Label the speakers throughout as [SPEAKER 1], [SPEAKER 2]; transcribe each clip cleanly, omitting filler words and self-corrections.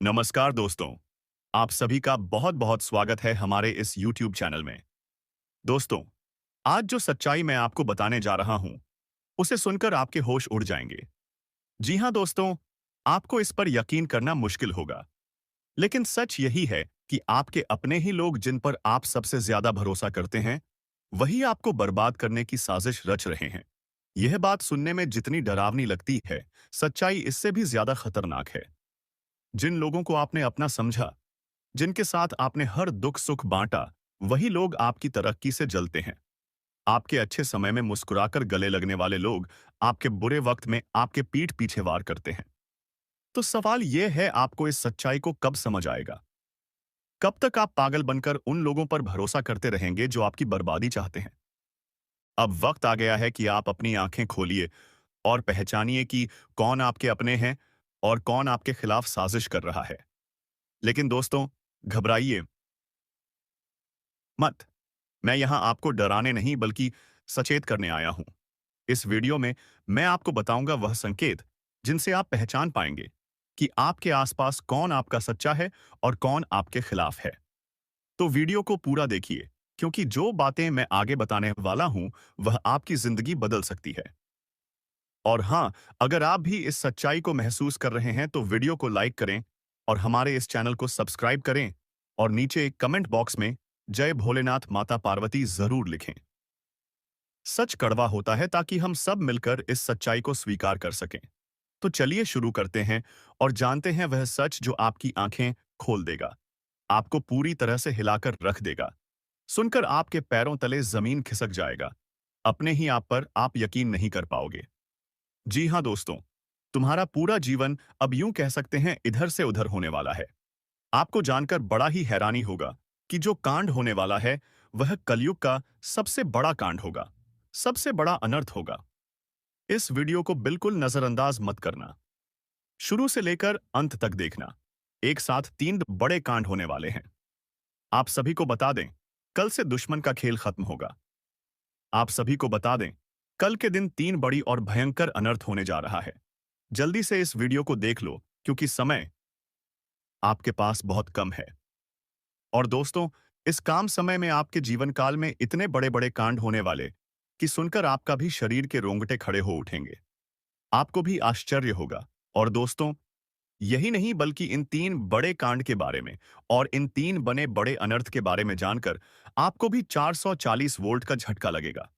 [SPEAKER 1] नमस्कार दोस्तों, आप सभी का बहुत-बहुत स्वागत है हमारे इस YouTube चैनल में। दोस्तों, आज जो सच्चाई मैं आपको बताने जा रहा हूं, उसे सुनकर आपके होश उड़ जाएंगे। जी हां दोस्तों, आपको इस पर यकीन करना मुश्किल होगा, लेकिन सच यही है कि आपके अपने ही लोग जिन पर आप सबसे ज्यादा भरोसा करते हैं, वही आपको बर्बाद करने की साजिश रच रहे हैं। यह बात सुनने में जितनी डरावनी लगती है, सच्चाई इससे भी ज्यादा खतरनाक है। जिन लोगों को आपने अपना समझा, जिनके साथ आपने हर दुख सुख बांटा, वही लोग आपकी तरक्की से जलते हैं। आपके अच्छे समय में मुस्कुराकर गले लगने वाले लोग आपके बुरे वक्त में आपके पीठ पीछे वार करते हैं। तो सवाल यह है, आपको इस सच्चाई को कब समझ आएगा? कब तक आप पागल बनकर उन लोगों पर भरोसा करते रहेंगे जो आपकी बर्बादी चाहते हैं? अब वक्त आ गया है कि आप अपनी आंखें खोलिए और पहचानिए कि कौन आपके अपने हैं और कौन आपके खिलाफ साजिश कर रहा है। लेकिन दोस्तों, घबराइए मत। मैं यहां आपको डराने नहीं बल्कि सचेत करने आया हूं। इस वीडियो में मैं आपको बताऊंगा वह संकेत जिनसे आप पहचान पाएंगे कि आपके आसपास कौन आपका सच्चा है और कौन आपके खिलाफ है। तो वीडियो को पूरा देखिए, क्योंकि जो बातें मैं आगे बताने वाला हूं, वह आपकी जिंदगी बदल सकती है। और हां, अगर आप भी इस सच्चाई को महसूस कर रहे हैं तो वीडियो को लाइक करें और हमारे इस चैनल को सब्सक्राइब करें और नीचे एक कमेंट बॉक्स में जय भोलेनाथ माता पार्वती जरूर लिखें। सच कड़वा होता है ताकि हम सब मिलकर इस सच्चाई को स्वीकार कर सकें। तो चलिए शुरू करते हैं और जानते हैं वह सच जो आपकी आंखें खोल देगा, आपको पूरी तरह से हिलाकर रख देगा। सुनकर आपके पैरों तले जमीन खिसक जाएगा। अपने ही आप पर आप यकीन नहीं कर पाओगे। जी हां दोस्तों, तुम्हारा पूरा जीवन अब यूं कह सकते हैं इधर से उधर होने वाला है। आपको जानकर बड़ा ही हैरानी होगा कि जो कांड होने वाला है, वह कलयुग का सबसे बड़ा कांड होगा, सबसे बड़ा अनर्थ होगा। इस वीडियो को बिल्कुल नजरअंदाज मत करना। शुरू से लेकर अंत तक देखना। एक साथ तीन बड़े कांड होने वाले हैं। आप सभी को बता दें, कल से दुश्मन का खेल खत्म होगा। आप सभी को बता दें, कल के दिन तीन बड़ी और भयंकर अनर्थ होने जा रहा है। जल्दी से इस वीडियो को देख लो, क्योंकि समय आपके पास बहुत कम है। और दोस्तों, इस काम समय में आपके जीवन काल में इतने बड़े बड़े कांड होने वाले कि सुनकर आपका भी शरीर के रोंगटे खड़े हो उठेंगे। आपको भी आश्चर्य होगा। और दोस्तों, यही नहीं बल्कि इन तीन बड़े कांड के बारे में और इन तीन बने बड़े अनर्थ के बारे में जानकर आपको भी 440 वोल्ट का झटका लगेगा।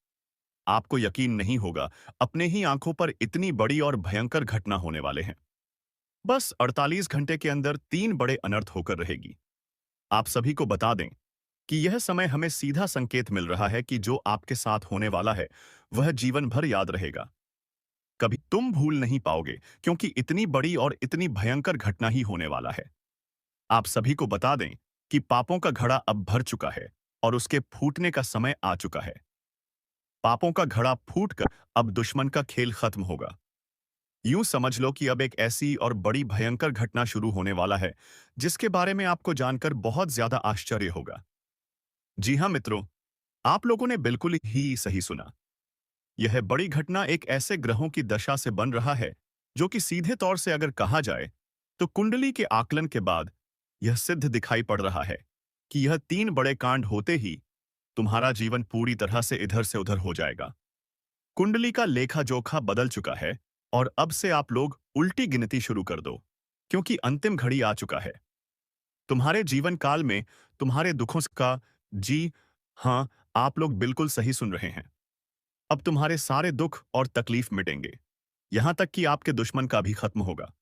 [SPEAKER 1] आपको यकीन नहीं होगा, अपने ही आंखों पर इतनी बड़ी और भयंकर घटना होने वाले हैं। बस 48 घंटे के अंदर तीन बड़े अनर्थ होकर रहेगी। आप सभी को बता दें कि यह समय हमें सीधा संकेत मिल रहा है कि जो आपके साथ होने वाला है, वह जीवन भर याद रहेगा। कभी तुम भूल नहीं पाओगे, क्योंकि इतनी बड़ी और इतनी भयंकर घटना ही होने वाला है। आप सभी को बता दें कि पापों का घड़ा अब भर चुका है और उसके फूटने का समय आ चुका है। पापों का घड़ा फूटकर अब दुश्मन का खेल खत्म होगा। यूं समझ लो कि अब एक ऐसी और बड़ी भयंकर घटना शुरू होने वाला है, जिसके बारे में आपको जानकर बहुत ज्यादा आश्चर्य होगा। जी हां मित्रों, आप लोगों ने बिल्कुल ही सही सुना। यह बड़ी घटना एक ऐसे ग्रहों की दशा से बन रहा है, जो कि सीधे तौर से अगर कहा जाए, तो कुंडली के आकलन के बाद यह सिद्ध दिखाई पड़ रहा है कि यह तीन बड़े कांड होते ही तुम्हारा जीवन पूरी तरह से उधर हो जाएगा। कुंडली का लेखा जोखा बदल चुका है और अब से आप लोग उल्टी गिनती शुरू कर दो, क्योंकि अंतिम घड़ी आ चुका है। तुम्हारे जीवन काल में तुम्हारे दुखों का, जी हां, आप लोग बिल्कुल सही सुन रहे हैं, अब तुम्हारे सारे दुख और तकलीफ मिटेंगे। यहां तक कि आपके दुश्मन का भी खत्म होगा।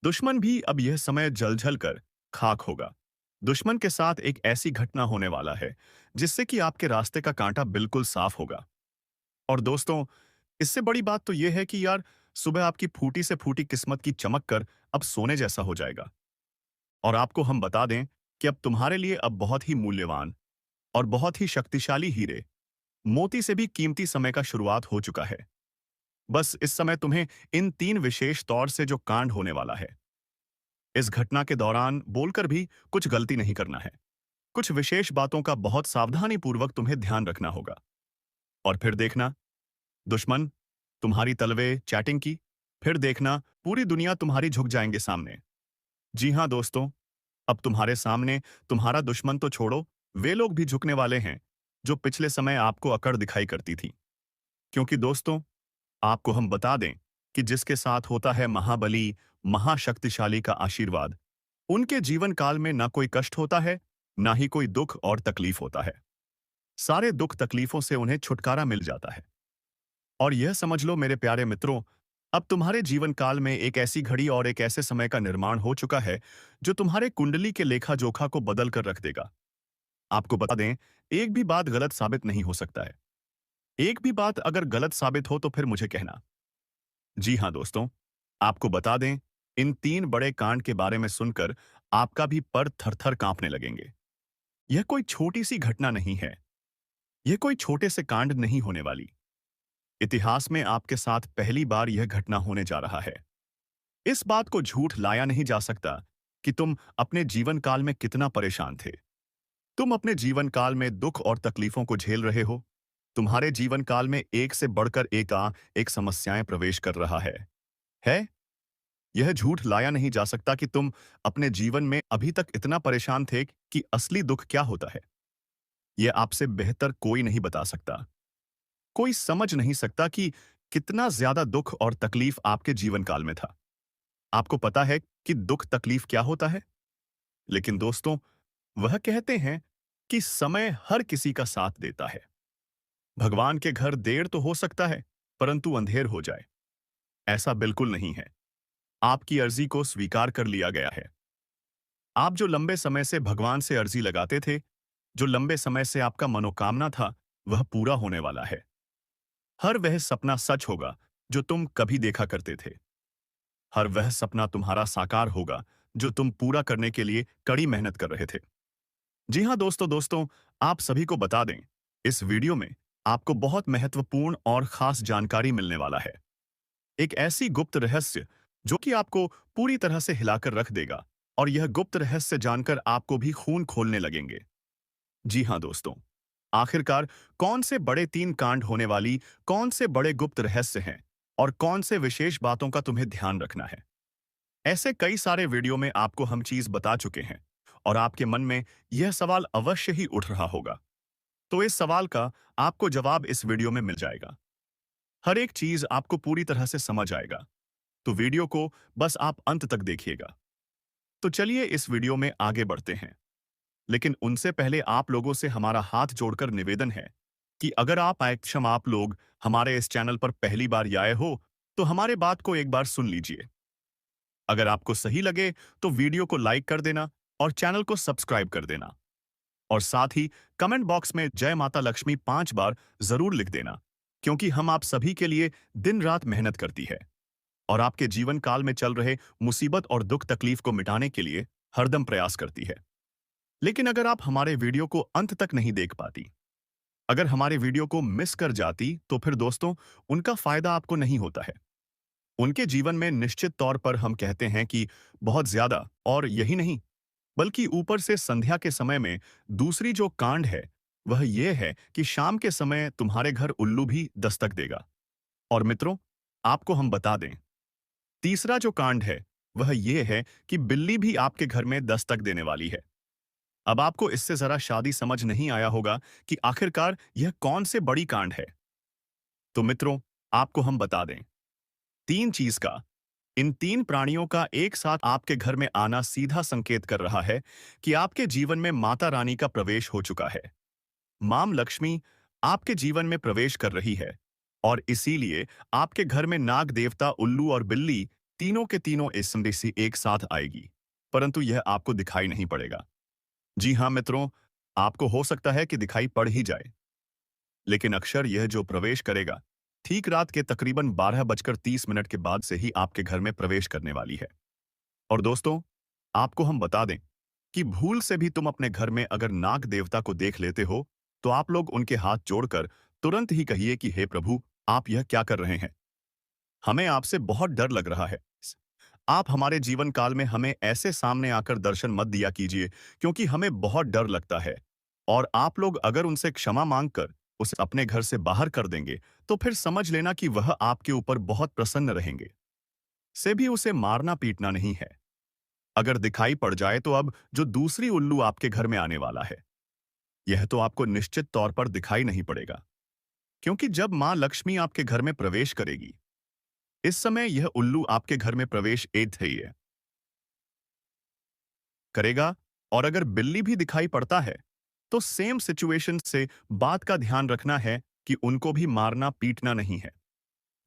[SPEAKER 1] दुश्मन भी अब यह समय जल कर खाक होगा। दुश्मन के साथ एक ऐसी घटना होने वाला है जिससे कि आपके रास्ते का कांटा बिल्कुल साफ होगा। और दोस्तों, इससे बड़ी बात तो यह है कि यार, सुबह आपकी फूटी से फूटी किस्मत की चमक कर अब सोने जैसा हो जाएगा। और आपको हम बता दें कि अब तुम्हारे लिए अब बहुत ही मूल्यवान और बहुत ही शक्तिशाली हीरे, मोती से भी कीमती समय का शुरुआत हो चुका है। बस इस समय तुम्हें इन तीन विशेष तौर से जो कांड होने वाला है, इस घटना के दौरान बोलकर भी कुछ गलती नहीं करना है। कुछ विशेष बातों का बहुत सावधानी पूर्वक तुम्हें ध्यान रखना होगा। और फिर देखना, दुश्मन तुम्हारी तलवे चैटिंग की, फिर देखना पूरी दुनिया तुम्हारी झुक जाएंगे सामने। जी हाँ दोस्तों, अब तुम्हारे सामने तुम्हारा दुश्मन तो छोड़ो, वे लोग भी झुकने वाले हैं, जो पिछले समय आपको अकड़ दिखाई करती थी। क्योंकि दोस्तों, आपको हम बता दें कि जिसके साथ होता है महाबली, महाशक्तिशाली का आशीर्वाद, उनके जीवन काल में ना कोई कष्ट होता है, ना ही कोई दुख और तकलीफ होता है। सारे दुख तकलीफों से उन्हें छुटकारा मिल जाता है। और यह समझ लो मेरे प्यारे मित्रों, अब तुम्हारे जीवन काल में एक ऐसी घड़ी और एक ऐसे समय का निर्माण हो चुका है, जो तुम्हारे कुंडली के लेखा-जोखा को बदल कर रख देगा। आपको बता दें, एक भी बात गलत साबित नहीं हो सकता है। एक भी बात अगर गलत साबित हो तो फिर मुझे कहना। जी हाँ दोस्तों, आपको बता दें, इन 3 बड़े कांड के बारे में सुनकर आपका भी पर थर-थर कांपने लगेंगे। यह कोई छोटी-सी घटना नहीं है। यह कोई छोटे से कांड नहीं होने वाली। इतिहास में आपके साथ पहली बार यह घटना होने जा रहा है। इस बात को झूठ लाया नहीं जा सकता कि तुम अपने जीवन काल में कितना परेशान थे। तुम अपने जीवन काल में दुख और तकलीफों को झेल रहे हो। तुम्हारे जीवन काल में एक से बढ़कर एक समस्याएं प्रवेश कर रहा है। है? यह झूठ लाया नहीं जा सकता कि तुम अपने जीवन में अभी तक इतना परेशान थे कि असली दुख क्या होता है। यह आपसे बेहतर कोई नहीं बता सकता। कोई समझ नहीं सकता कि कितना ज्यादा दुख और तकलीफ आपके जीवन काल में था। आपको पता है कि दुख तकलीफ क्या होता है? लेकिन दोस्तों, वह कहते हैं कि समय हर किसी का साथ देता है। भगवान के घर देर तो हो सकता है, परंतु अंधेर हो जाए, ऐसा बिल्कुल नहीं है। आपकी अर्जी को स्वीकार कर लिया गया है। आप जो लंबे समय से भगवान से अर्जी लगाते थे, जो लंबे समय से आपका मनोकामना था, वह पूरा होने वाला है। हर वह सपना सच होगा जो तुम कभी देखा करते थे। हर वह सपना तुम्हारा साकार होगा जो तुम पूरा करने के लिए कड़ी मेहनत कर रहे थे। जी हाँ दोस्तों, आप सभी को बता दें, इस वीडियो में आपको बहुत महत्वपूर्ण और खास जानकारी मिलने वाला है। एक ऐसी गुप्त रहस्य जो कि आपको पूरी तरह से हिलाकर रख देगा, और यह गुप्त रहस्य जानकर आपको भी खून खोलने लगेंगे। जी हाँ दोस्तों, आखिरकार कौन से बड़े 3 कांड होने वाली, कौन से बड़े गुप्त रहस्य हैं और कौन से विशेष बातों का तुम्हें ध्यान रखना है। ऐसे कई सारे वीडियो में आपको हम चीज बता चुके हैं, और आपके मन में यह सवाल अवश्य ही उठ रहा होगा। तो इस सवाल का आपको जवाब इस वीडियो में मिल जाएगा। हर एक चीज आपको पूरी तरह से समझ आएगा। तो वीडियो को बस आप अंत तक देखिएगा। तो चलिए इस वीडियो में आगे बढ़ते हैं। लेकिन उनसे पहले आप लोगों से हमारा हाथ जोड़कर निवेदन है कि अगर आप लोग हमारे इस चैनल पर पहली बार आए हो, तो हमारे बात को एक बार सुन लीजिए। अगर आपको सही लगे तो वीडियो को लाइक कर देना और चैनल को सब्सक्राइब कर देना। और साथ ही कमेंट बॉक्स में जय माता लक्ष्मी 5 बार जरूर लिख देना, क्योंकि हम आप सभी के लिए दिन रात मेहनत करती है और आपके जीवन काल में चल रहे मुसीबत और दुख तकलीफ को मिटाने के लिए हरदम प्रयास करती है। लेकिन अगर आप हमारे वीडियो को अंत तक नहीं देख पाती, अगर हमारे वीडियो को मिस कर जाती, तो फिर दोस्तों, उनका फायदा आपको नहीं होता है। उनके जीवन में निश्चित तौर पर हम कहते हैं कि बहुत ज्यादा, और यही नहीं, बल्कि ऊपर से संध्या के समय में दूसरी जो कांड है, वह यह है कि शाम के समय तुम्हारे घर उल्लू भी दस्तक देगा। और मित्रों, आपको हम बता दें, तीसरा जो कांड है, वह यह है कि बिल्ली भी आपके घर में दस्तक देने वाली है। अब आपको इससे जरा शादी समझ नहीं आया होगा कि आखिरकार यह कौन से बड़ी कांड है। तो मित्रों, आपको हम बता दें, 3 चीज का, इन 3 प्राणियों का एक साथ आपके घर में आना सीधा संकेत कर रहा है कि आपके जीवन में माता रानी का प्रवेश हो चुका है। माम लक्ष्मी आपके जीवन में प्रवेश कर रही है, और इसीलिए आपके घर में नाग देवता, उल्लू और बिल्ली, तीनों के तीनों इस समय से एक साथ आएगी। परंतु यह आपको दिखाई नहीं पड़ेगा। जी हाँ मित्रों, आपको हो सकता है कि दिखाई पड़ ही जाए, लेकिन अक्षर यह जो प्रवेश करेगा, ठीक रात के तकरीबन 12:30 के बाद से ही आपके घर में प्रवेश करने वाली है। और दोस्तों, आपको हम बता दें कि भूल से भी तुम अपने घर में अगर नाग देवता को देख लेते हो, तो आप लोग उनके हाथ जोड़कर तुरंत ही कहिए कि हे प्रभु, आप यह क्या कर रहे हैं? हमें आपसे बहुत डर लग रहा है। आप हमारे जीवन काल में हमें ऐसे सामने आकर दर्शन मत दिया कीजिए, क्योंकि हमें बहुत डर लगता है। और आप लोग अगर उनसे क्षमा मांगकर उसे अपने घर से बाहर कर देंगे, तो फिर समझ लेना कि वह आपके ऊपर बहुत प्रसन्न रहेंगे। से भी उसे मारना पीटना नहीं है। अगर दिखाई पड़ जाए तो अब जो दूसरी उल्लू आपके घर में आने वाला है, यह तो आपको निश्चित तौर पर दिखाई नहीं पड़ेगा, क्योंकि जब मां लक्ष्मी आपके घर में प्रवेश करेगी, इस समय यह उल्लू आपके घर में प्रवेश एथ है करेगा। और अगर बिल्ली भी दिखाई पड़ता है, तो सेम सिचुएशन से बात का ध्यान रखना है कि उनको भी मारना पीटना नहीं है।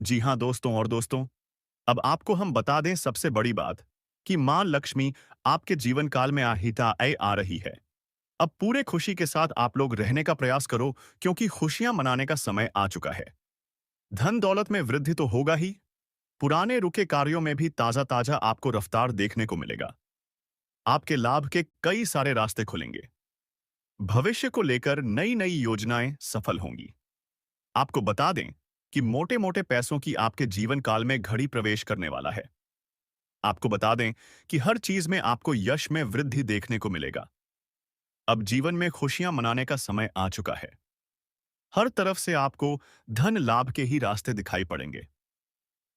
[SPEAKER 1] जी हाँ दोस्तों, और दोस्तों, अब आपको हम बता दें सबसे बड़ी बात कि मां लक्ष्मी आपके जीवन काल में आ रही है। अब पूरे खुशी के साथ आप लोग रहने का प्रयास करो, क्योंकि खुशियां मनाने का समय आ चुका है। धन दौलत में वृद्धि तो होगा ही, पुराने रुके कार्यों में भी ताजा ताजा आपको रफ्तार देखने को मिलेगा। आपके लाभ के कई सारे रास्ते खुलेंगे। भविष्य को लेकर नई नई योजनाएं सफल होंगी। आपको बता दें कि मोटे मोटे पैसों की आपके जीवन काल में घड़ी प्रवेश करने वाला है। आपको बता दें कि हर चीज में आपको यश में वृद्धि देखने को मिलेगा। अब जीवन में खुशियां मनाने का समय आ चुका है। हर तरफ से आपको धन लाभ के ही रास्ते दिखाई पड़ेंगे।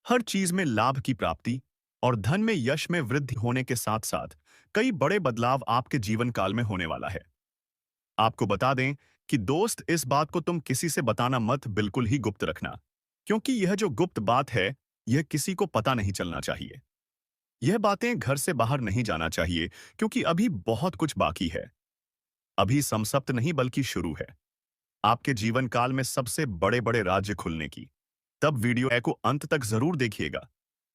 [SPEAKER 1] हर चीज में लाभ की प्राप्ति और धन में यश में वृद्धि होने के साथ साथ कई बड़े बदलाव आपके जीवन काल में होने वाला है। आपको बता दें कि दोस्त, इस बात को तुम किसी से बताना मत, बिल्कुल ही गुप्त रखना, क्योंकि यह जो गुप्त बात है, यह किसी को पता नहीं चलना चाहिए। यह बातें घर से बाहर नहीं जाना चाहिए, क्योंकि अभी बहुत कुछ बाकी है। अभी समसप्त नहीं बल्कि शुरू है आपके जीवन काल में सबसे बड़े बड़े राज्य खुलने की। तब वीडियो को अंत तक जरूर देखिएगा,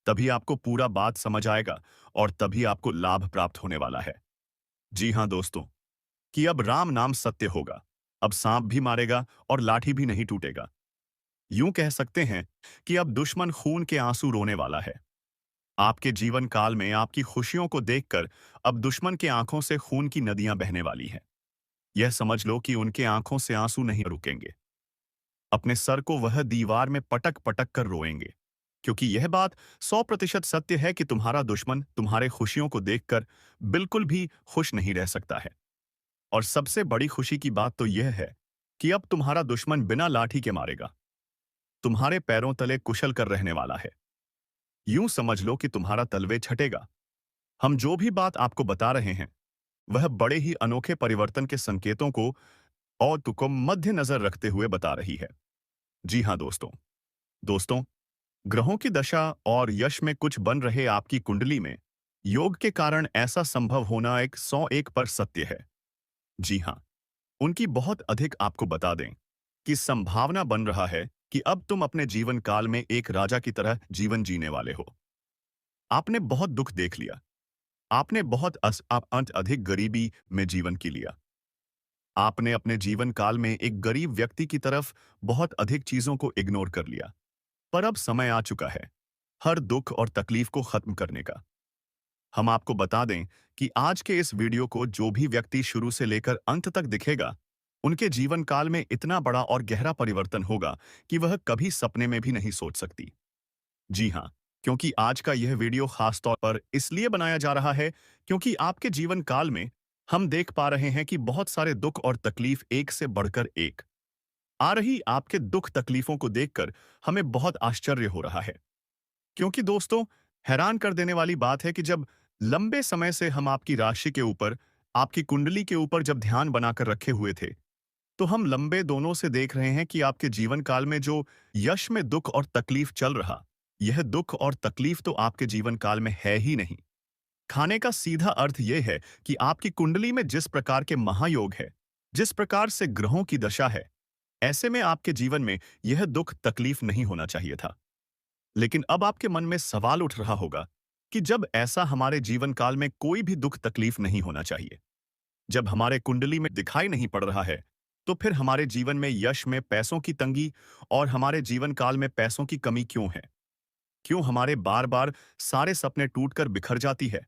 [SPEAKER 1] तभी आपको पूरा बात समझ आएगा और तभी आपको लाभ प्राप्त होने वाला है। जी हाँ दोस्तों, कि अब राम नाम सत्य होगा। अब सांप भी मारेगा और लाठी भी नहीं टूटेगा। यूं कह सकते हैं कि अब दुश्मन खून के आंसू रोने वाला है। आपके जीवन काल में आपकी खुशियों को देखकर अब दुश्मन के आंखों से खून की नदियां बहने वाली हैं। यह समझ लो कि उनके आंखों से आंसू नहीं रुकेंगे। अपने सर को वह दीवार में पटक पटक कर रोएंगे, क्योंकि यह बात 100% सत्य है कि तुम्हारा दुश्मन तुम्हारे खुशियों को देखकर बिल्कुल भी खुश नहीं रह सकता है। और सबसे बड़ी खुशी की बात तो यह है कि अब तुम्हारा दुश्मन बिना लाठी के मारेगा, तुम्हारे पैरों तले कुशल कर रहने वाला है। यूं समझ लो कि तुम्हारा तलवे छटेगा। हम जो भी बात आपको बता रहे हैं, वह बड़े ही अनोखे परिवर्तन के संकेतों को और तुको मद्देनजर रखते हुए बता रही है। जी हाँ दोस्तों, दोस्तों, ग्रहों की दशा और यश में कुछ बन रहे आपकी कुंडली में योग के कारण ऐसा संभव होना एक 101 पर सत्य है। जी हाँ, उनकी बहुत अधिक आपको बता दें कि संभावना बन रहा है कि अब तुम अपने जीवन काल में एक राजा की तरह जीवन जीने वाले हो। आपने बहुत दुख देख लिया। आपने बहुत अंत अधिक गरीबी में जीवन की लिया। आपने अपने जीवन काल में एक गरीब व्यक्ति की तरफ बहुत अधिक चीजों को इग्नोर कर लिया। पर अब समय आ चुका है हर दुख और तकलीफ को खत्म करने का। हम आपको बता दें कि आज के इस वीडियो को जो भी व्यक्ति शुरू से लेकर अंत तक दिखेगा, उनके जीवन काल में इतना बड़ा और गहरा परिवर्तन होगा कि वह कभी सपने में भी नहीं सोच सकती। जी हाँ, क्योंकि आज का यह वीडियो खास तौर पर इसलिए बनाया जा रहा है क्योंकि आपके जीवन काल में हम देख पा रहे हैं कि बहुत सारे दुख और तकलीफ एक से बढ़कर एक आ रही। आपके दुख तकलीफों को देखकर हमें बहुत आश्चर्य हो रहा है, क्योंकि दोस्तों, हैरान कर देने वाली बात है कि जब लंबे समय से हम आपकी राशि के ऊपर, आपकी कुंडली के ऊपर जब ध्यान बनाकर रखे हुए थे, तो हम लंबे दोनों से देख रहे हैं कि आपके जीवन काल में जो यश में दुख और तकलीफ चल रहा, यह दुख और तकलीफ तो आपके जीवन काल में है ही नहीं। खाने का सीधा अर्थ यह है कि आपकी कुंडली में जिस प्रकार के महायोग है, जिस प्रकार से ग्रहों की दशा है, ऐसे में आपके जीवन में यह दुख तकलीफ नहीं होना चाहिए था। लेकिन अब आपके मन में सवाल उठ रहा होगा कि जब ऐसा हमारे जीवन काल में कोई भी दुख तकलीफ नहीं होना चाहिए, जब हमारे कुंडली में दिखाई नहीं पड़ रहा है, तो फिर हमारे जीवन में यश में पैसों की तंगी और हमारे जीवन काल में पैसों की कमी क्यों है? क्यों हमारे बार बार सारे सपने टूटकर बिखर जाती है?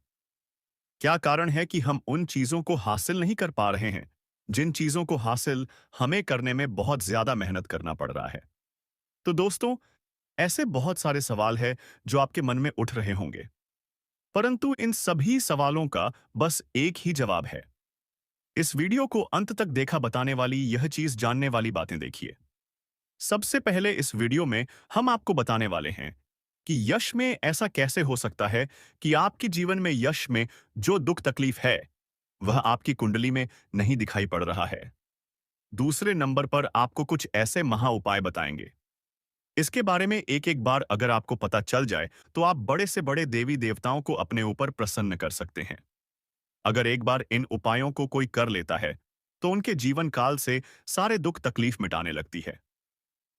[SPEAKER 1] क्या कारण है कि हम उन चीजों को हासिल नहीं कर पा रहे हैं जिन चीजों को हासिल हमें करने में बहुत ज्यादा मेहनत करना पड़ रहा है? तो दोस्तों, ऐसे बहुत सारे सवाल हैं जो आपके मन में उठ रहे होंगे, परंतु इन सभी सवालों का बस एक ही जवाब है। इस वीडियो को अंत तक देखा बताने वाली यह चीज जानने वाली बातें देखिए। सबसे पहले इस वीडियो में हम आपको बताने वाले हैं कि यश में ऐसा कैसे हो सकता है कि आपके जीवन में यश में जो दुख तकलीफ है, वह आपकी कुंडली में नहीं दिखाई पड़ रहा है। दूसरे नंबर पर आपको कुछ ऐसे महा उपाय बताएंगे। इसके बारे में एक-एक बार अगर आपको पता चल जाए, तो आप बड़े से बड़े देवी देवताओं को अपने ऊपर प्रसन्न कर सकते हैं। अगर एक बार इन उपायों को कोई कर लेता है, तो उनके जीवन काल से सारे दुख तकलीफ मिटाने लगती है।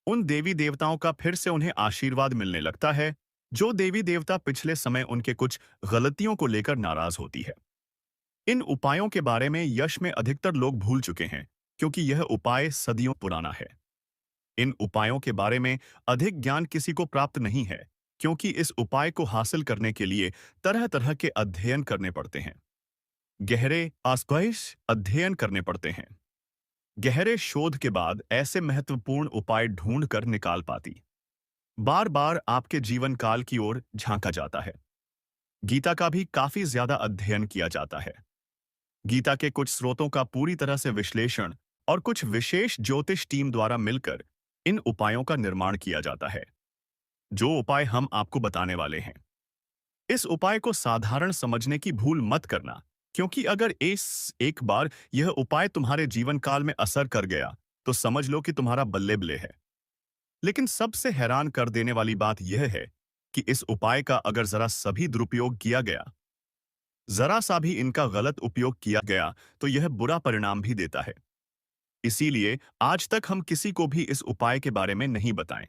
[SPEAKER 1] उन देवी देवताओं का फिर से उन्हें आशीर्वाद मिलने लगता है, जो देवी देवता पिछले समय उनके कुछ गलतियों को लेकर नाराज होती है। इन उपायों के बारे में यश में अधिकतर लोग भूल चुके हैं, क्योंकि यह उपाय सदियों पुराना है। इन उपायों के बारे में अधिक ज्ञान किसी को प्राप्त नहीं है, क्योंकि इस उपाय को हासिल करने के लिए तरह-तरह के अध्ययन करने पड़ते हैं। गहरे आस्पेश अध्ययन करने पड़ते हैं। गहरे शोध के बाद ऐसे महत्वपूर्ण उपाय ढूंढ कर निकाल पाती। बार बार आपके जीवन काल की ओर झांका जाता है। गीता का भी काफी ज्यादा अध्ययन किया जाता है। गीता के कुछ स्रोतों का पूरी तरह से विश्लेषण और कुछ विशेष ज्योतिष टीम द्वारा मिलकर इन उपायों का निर्माण किया जाता है। जो उपाय हम आपको बताने वाले हैं, इस उपाय को साधारण समझने की भूल मत करना, क्योंकि अगर इस एक बार यह उपाय तुम्हारे जीवन काल में असर कर गया, तो समझ लो कि तुम्हारा बल्ले बल्ले है। लेकिन सबसे हैरान कर देने वाली बात यह है कि इस उपाय का अगर जरा सभी दुरुपयोग किया गया, जरा सा भी इनका गलत उपयोग किया गया, तो यह बुरा परिणाम भी देता है। इसीलिए आज तक हम किसी को भी इस उपाय के बारे में नहीं बताएं।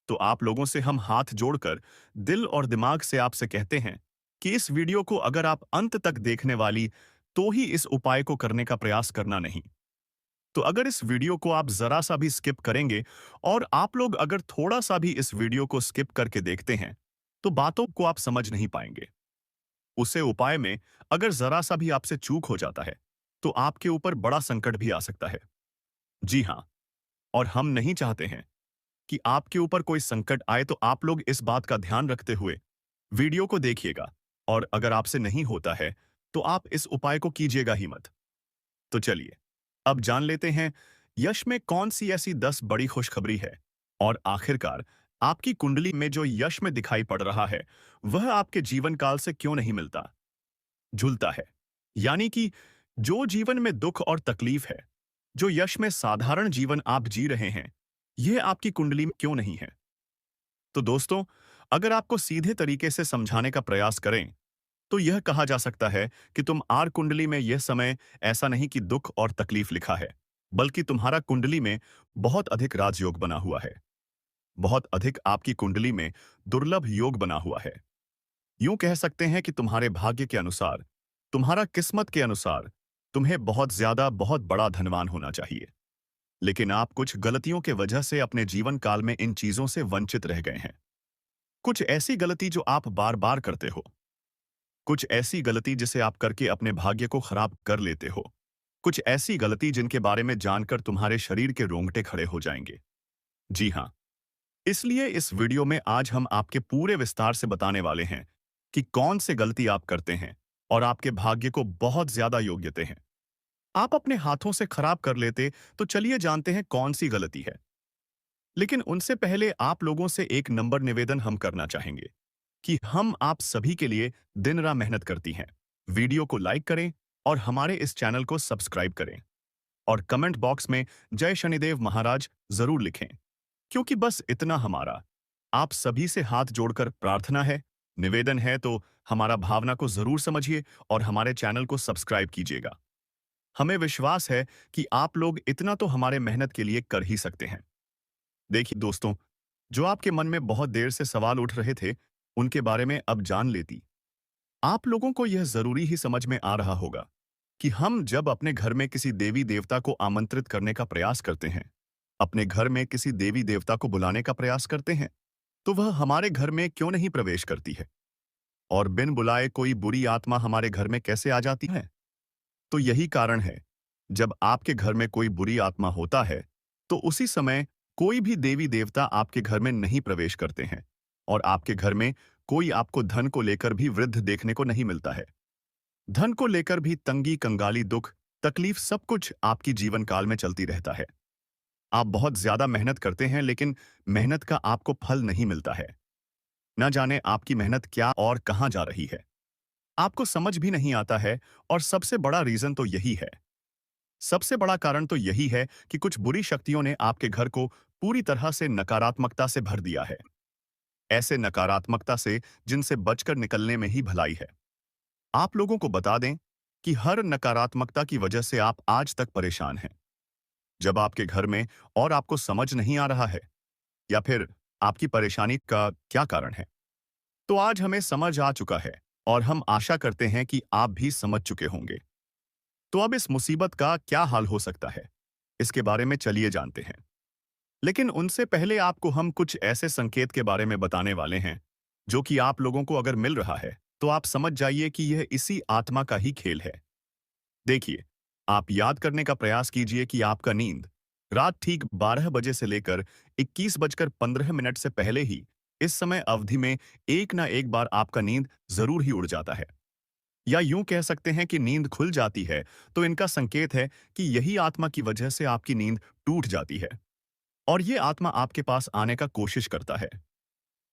[SPEAKER 1] तो आप लोगों से हम हाथ जोड़कर दिल और दिमाग से आपसे कहते हैं कि इस वीडियो को अगर आप अंत तक देखने वाली, तो ही इस उपाय को करने का प्रयास करना नहीं। तो अगर इस वीडियो को आप जरा सा भी स्किप करेंगे, और आप लोग अगर थोड़ा सा भी इस वीडियो को स्किप करके देखते हैं, तो बातों को आप समझ नहीं पाएंगे। उसे उपाय में अगर जरा सा भी आपसे चूक हो जाता है, तो आपके ऊपर बड़ा संकट भी आ सकता है। जी हाँ, और हम नहीं चाहते हैं कि आपके ऊपर कोई संकट आए, तो आप लोग इस बात का ध्यान रखते हुए वीडियो को देखिएगा, और अगर आपसे नहीं होता है, तो आप इस उपाय को कीजिएगा ही मत। तो चलिए, अब जान लेते हैं यश में कौन सी ऐसी 10 बड़ी खुशखबरी है, और आखिरकार आपकी कुंडली में जो यश में दिखाई पड़ रहा है, वह आपके जीवन काल से क्यों नहीं मिलता, झूलता है। यानी कि जो जीवन में दुख और तकलीफ है, जो यश में साधारण जीवन आप जी रहे हैं, यह आपकी कुंडली में क्यों नहीं है। तो दोस्तों, अगर आपको सीधे तरीके से समझाने का प्रयास करें, तो यह कहा जा सकता है कि तुम आर कुंडली में यह समय ऐसा नहीं कि दुख और तकलीफ लिखा है, बल्कि तुम्हारा कुंडली में बहुत अधिक राजयोग बना हुआ है। बहुत अधिक आपकी कुंडली में दुर्लभ योग बना हुआ है। यूं कह सकते हैं कि तुम्हारे भाग्य के अनुसार, तुम्हारा किस्मत के अनुसार, तुम्हें बहुत ज्यादा बहुत बड़ा धनवान होना चाहिए। लेकिन आप कुछ गलतियों के वजह से अपने जीवन काल में इन चीजों से वंचित रह गए हैं। कुछ ऐसी गलती जो आप बार बार करते हो। कुछ ऐसी गलती जिसे आप करके अपने भाग्य को खराब कर लेते हो। कुछ ऐसी गलती जिनके बारे में जानकर तुम्हारे शरीर के रोंगटे खड़े हो जाएंगे। जी हाँ, इसलिए इस वीडियो में आज हम आपके पूरे विस्तार से बताने वाले हैं कि कौन से गलती आप करते हैं और आपके भाग्य को बहुत ज्यादा योग्यते हैं आप अपने हाथों से खराब कर लेते। तो चलिए जानते हैं कौन सी गलती है। लेकिन उनसे पहले आप लोगों से एक नंबर निवेदन हम करना चाहेंगे कि हम आप सभी के लिए दिन रात मेहनत करती हैं। वीडियो को लाइक करें और हमारे इस चैनल को सब्सक्राइब करें, और कमेंट बॉक्स में जय शनिदेव महाराज जरूर लिखें, क्योंकि बस इतना हमारा आप सभी से हाथ जोड़कर प्रार्थना है, निवेदन है। तो हमारा भावना को जरूर समझिए और हमारे चैनल को सब्सक्राइब कीजिएगा। हमें विश्वास है कि आप लोग इतना तो हमारे मेहनत के लिए कर ही सकते हैं। देखिए दोस्तों, जो आपके मन में बहुत देर से सवाल उठ रहे थे, उनके बारे में अब जान लेती। आप लोगों को यह जरूरी ही समझ में आ रहा होगा कि हम जब अपने घर में किसी देवी देवता को आमंत्रित करने का प्रयास करते हैं, अपने घर में किसी देवी देवता को बुलाने का प्रयास करते हैं, तो वह हमारे घर में क्यों नहीं प्रवेश करती है, और बिन बुलाए कोई बुरी आत्मा हमारे घर में कैसे आ जाती है। तो यही कारण है, जब आपके घर में कोई बुरी आत्मा होता है, तो उसी समय कोई भी देवी देवता आपके घर में नहीं प्रवेश करते हैं, और आपके घर में कोई आपको धन को लेकर भी वृद्ध देखने को नहीं मिलता है। धन को लेकर भी तंगी, कंगाली, दुख, तकलीफ सब कुछ आपकी जीवन काल में चलती रहता है। आप बहुत ज्यादा मेहनत करते हैं, लेकिन मेहनत का आपको फल नहीं मिलता है। न जाने आपकी मेहनत क्या और कहाँ जा रही है। आपको समझ भी नहीं आता है और सबसे बड़ा रीज़न तो यही है। सबसे बड़ा कारण तो यही है कि कुछ बुरी शक्तियों ने आपके घर को पूरी तरह से नकारात्मकता से भर दिया है। ऐसे नकारात्मकता से जिनसे बचकर निकलने में ही भलाई है। आप लोगों को बता दें कि हर नकारात्मकता की वजह से आप आज तक परेशान हैं। जब आपके घर में और आपको समझ नहीं आ रहा है या फिर आपकी परेशानी का क्या कारण है, तो आज हमें समझ आ चुका है और हम आशा करते हैं कि आप भी समझ चुके होंगे। तो अब इस मुसीबत का क्या हाल हो सकता है, इसके बारे में चलिए जानते हैं। लेकिन उनसे पहले आपको हम कुछ ऐसे संकेत के बारे में बताने वाले हैं, जो कि आप लोगों को अगर मिल रहा है, तो आप समझ जाइए कि यह इसी आत्मा का ही खेल है। देखिए, आप याद करने का प्रयास कीजिए कि आपका नींद रात ठीक 12 बजे से लेकर 21 बजकर 15 मिनट से पहले ही इस समय अवधि में एक ना एक बार आपका नींद जरूर ही उड़ जाता है। या यूं कह सकते हैं कि नींद खुल जाती है, तो इनका संकेत है कि यही आत्मा की वजह से आपकी नींद टूट जाती है और ये आत्मा आपके पास आने का कोशिश करता है।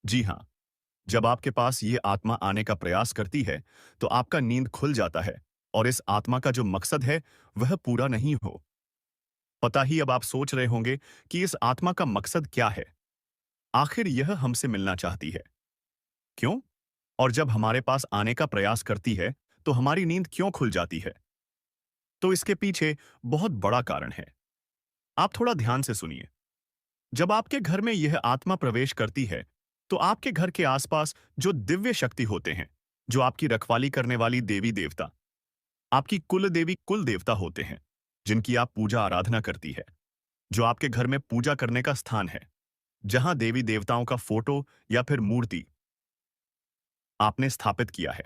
[SPEAKER 1] जी हाँ, जब आपके पास ये आत्मा आने का प्रयास करती है, तो आपका नींद खुल जाता है और इस आत्मा का जो मकसद है, वह पूरा नहीं हो। पता ही अब आप सोच रहे होंगे कि इस आत्मा का मकसद क्या है? आखिर यह हमसे मिलना चाहती है। क्यों? और जब हमारे पास आने का प्रयास करती है, तो हमारी नींद क्यों खुल जाती है? तो इसके पीछे बहुत बड़ा कारण है। आप थोड़ा ध्यान से सुनिए। जब आपके घर में यह आत्मा प्रवेश करती है, तो आपके घर के आसपास जो दिव्य शक्ति होते हैं, जो आपकी रखवाली करने वाली देवी देवता, आपकी कुल देवी कुल देवता होते हैं, जिनकी आप पूजा आराधना करती है, जो आपके घर में पूजा करने का स्थान है, जहां देवी देवताओं का फोटो या फिर मूर्ति आपने स्थापित किया है।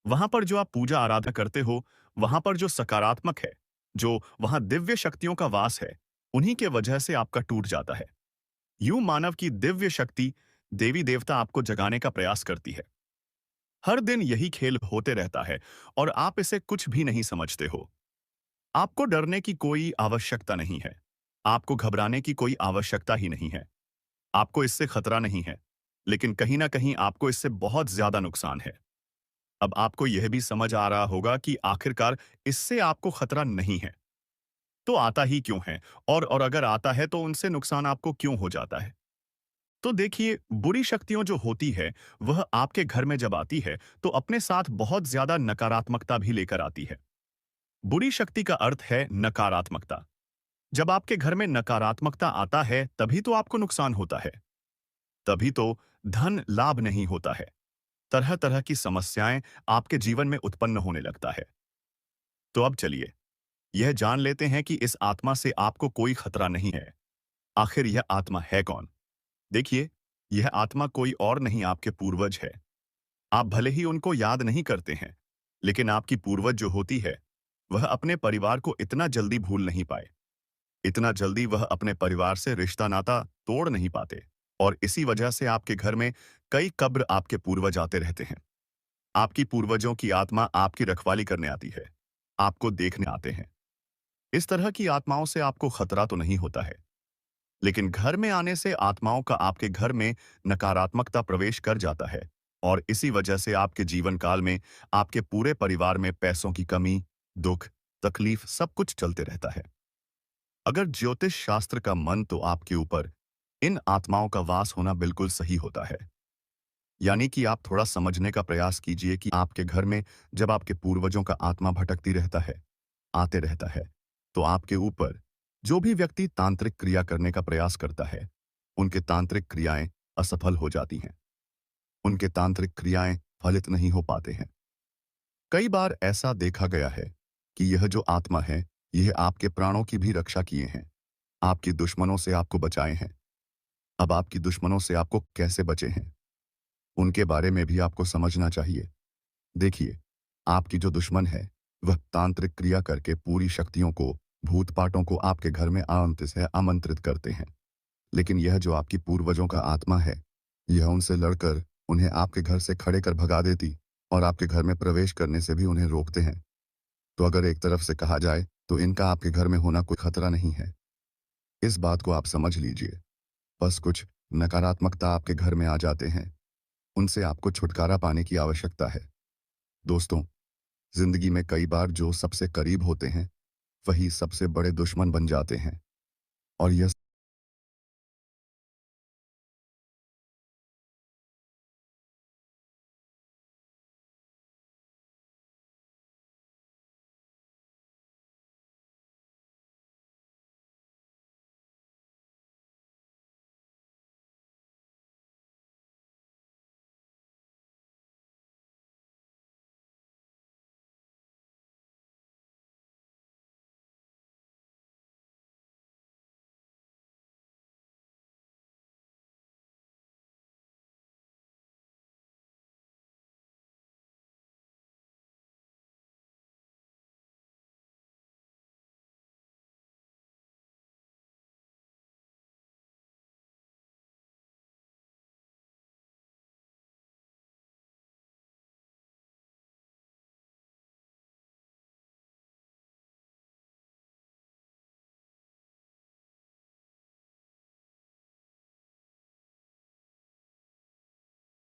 [SPEAKER 1] वहां पर जो आप पूजा आराधना करते हो, वहां पर जो सकारात्मक है, जो वहां दिव्य शक्तियों का वास है, उन्हीं के वजह से आपका टूट जाता है। यूं मानव की दिव्य शक्ति देवी देवता आपको जगाने का प्रयास करती है। हर दिन यही खेल होते रहता है और आप इसे कुछ भी नहीं समझते हो। आपको डरने की कोई आवश्यकता नहीं है। आपको घबराने की कोई आवश्यकता ही नहीं है। आपको इससे खतरा नहीं है, लेकिन कहीं ना कहीं आपको इससे बहुत ज्यादा नुकसान है। अब आपको यह भी समझ आ रहा होगा कि आखिरकार इससे आपको खतरा नहीं है, तो आता ही क्यों है? और अगर आता है तो उनसे नुकसान आपको क्यों हो जाता है? तो देखिए, बुरी शक्तियों जो होती है, वह आपके घर में जब आती है, तो अपने साथ बहुत ज्यादा नकारात्मकता भी लेकर आती है। बुरी शक्ति का अर्थ है नकारात्मकता। जब आपके घर में नकारात्मकता आता है, तभी तो आपको नुकसान होता है। तभी तो धन लाभ नहीं होता है। तरह तरह की समस्याएं आपके जीवन में उत्पन्न होने लगता है। तो अब चलिए, यह जान लेते हैं कि इस आत्मा से आपको कोई खतरा नहीं है। आखिर यह आत्मा है कौन? देखिए, यह आत्मा कोई और नहीं, आपके पूर्वज है। आप भले ही उनको याद नहीं करते हैं, लेकिन आपकी पूर्वज जो होती है, वह अपने परिवार को इतना जल्दी भूल नहीं पाए। इतना जल्दी वह अपने परिवार से रिश्ता नाता तोड़ नहीं पाते और इसी वजह से आपके घर में कई कब्र आपके पूर्वज आते रहते हैं। आपकी पूर्वजों की आत्मा आपकी रखवाली करने आती है, आपको देखने आते हैं। इस तरह की आत्माओं से आपको खतरा तो नहीं होता है, लेकिन घर में आने से आत्माओं का आपके घर में नकारात्मकता प्रवेश कर जाता है और इसी वजह से आपके जीवन काल में आपके पूरे परिवार में पैसों की कमी, दुख, तकलीफ सब कुछ चलते रहता है। अगर ज्योतिष शास्त्र का मन तो आपके ऊपर इन आत्माओं का वास होना बिल्कुल सही होता है। यानी कि आप थोड़ा समझने का प्रयास कीजिए कि आपके घर में जब आपके पूर्वजों का आत्मा भटकती रहता है, आते रहता है, तो आपके ऊपर जो भी व्यक्ति तांत्रिक क्रिया करने का प्रयास करता है, उनके तांत्रिक क्रियाएं असफल हो जाती हैं। उनके तांत्रिक क्रियाएं फलित नहीं हो पाते हैं। कई बार ऐसा देखा गया है कि यह जो आत्मा है, यह आपके प्राणों की भी रक्षा किए हैं, आपके दुश्मनों से आपको बचाए हैं। अब आपकी दुश्मनों से आपको कैसे बचे हैं, उनके बारे में भी आपको समझना चाहिए। देखिए, आपकी जो दुश्मन है, वह तांत्रिक क्रिया करके पूरी शक्तियों को, भूत पाटों को आपके घर में आमंत्रित करते हैं। लेकिन यह जो आपकी पूर्वजों का आत्मा है, यह उनसे लड़कर उन्हें आपके घर से खड़े कर भगा देती और आपके घर में प्रवेश करने से भी उन्हें रोकते हैं। तो अगर एक तरफ से कहा जाए, तो इनका आपके घर में होना कोई खतरा नहीं है। इस बात को आप समझ लीजिए। बस कुछ नकारात्मकता आपके घर में आ जाते हैं,
[SPEAKER 2] उनसे आपको छुटकारा पाने की आवश्यकता है। दोस्तों, जिंदगी में कई बार जो सबसे करीब होते हैं, वही सबसे बड़े दुश्मन बन जाते हैं। और यह